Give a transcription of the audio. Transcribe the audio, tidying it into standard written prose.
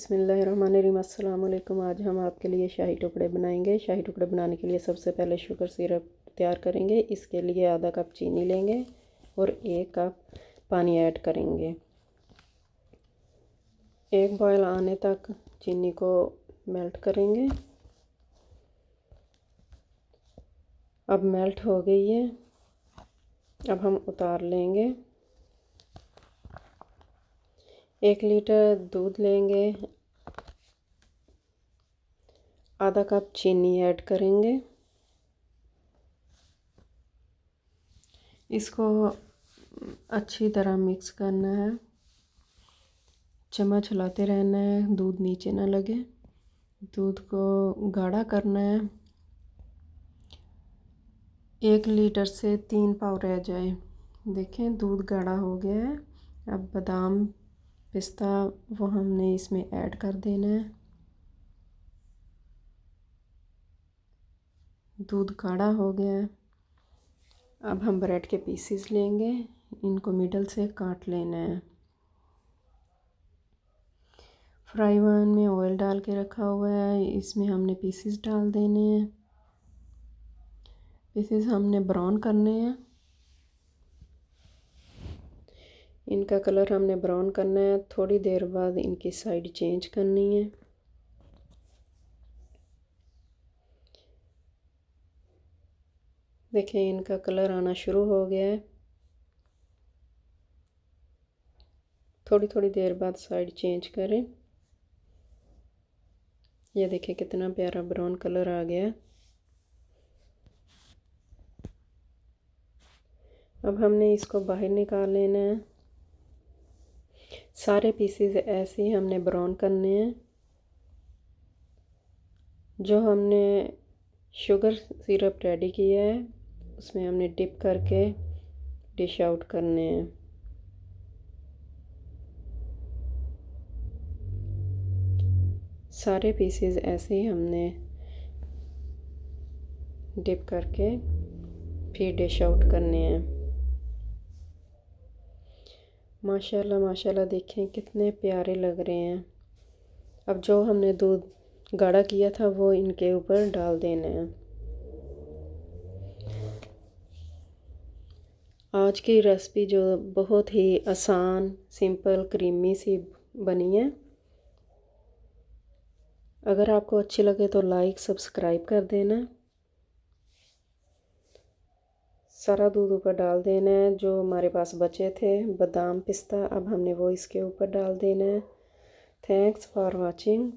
बिस्मिल्लाहिर्रहमानिर्रहीम। अस्सलाम वालेकुम। आज हम आपके लिए शाही टुकड़े बनाएंगे। शाही टुकड़े बनाने के लिए सबसे पहले शुगर सिरप तैयार करेंगे। इसके लिए आधा कप चीनी लेंगे और 1 कप पानी ऐड करेंगे। एक बॉयल आने तक चीनी को मेल्ट करेंगे। अब मेल्ट हो गई है। अब हम उतार लेंगे। 1 लीटर दूध लेंगे, आधा कप चीनी ऐड करेंगे। इसको अच्छी तरह मिक्स करना है, चम्मच हिलाते रहना है, दूध नीचे ना लगे। दूध को गाढ़ा करना है, 1 लीटर से 3 पाव रह जाए। देखें दूध गाढ़ा हो गया है। अब बादाम पिस्ता वो हमने इसमें ऐड कर देना है। दूध गाढ़ा हो गया है। अब हम ब्रेड के पीसेस लेंगे, इनको मिडल से काट लेना है। फ्राई पैन में ऑयल डाल के रखा हुआ है, इसमें हमने पीसेस डाल देने हैं। पीसेस हमने ब्राउन करने हैं। इनका कलर हमने ब्राउन करना है। थोड़ी देर बाद इनकी साइड चेंज करनी है। देखिए इनका कलर आना शुरू हो गया है। थोड़ी थोड़ी देर बाद साइड चेंज करें। ये देखिए कितना प्यारा ब्राउन कलर आ गया है। अब हमने इसको बाहर निकाल लेना है। सारे पीसेस ऐसे ही हमने ब्राउन करने हैं। जो हमने शुगर सिरप रेडी किया है उसमें हमने डिप करके डिश आउट करने हैं। सारे पीसेस ऐसे ही हमने डिप करके फिर डिश आउट करने हैं। माशाल्लाह माशाल्लाह देखें कितने प्यारे लग रहे हैं। अब जो हमने दूध गाढ़ा किया था वो इनके ऊपर डाल देना है। आज की रेसिपी जो बहुत ही आसान सिंपल क्रीमी सी बनी है। अगर आपको अच्छी लगे तो लाइक सब्सक्राइब कर देना। सारा दूध ऊपर डाल देना है। जो हमारे पास बचे थे बादाम पिस्ता, अब हमने वो इसके ऊपर डाल देना है। Thanks for watching.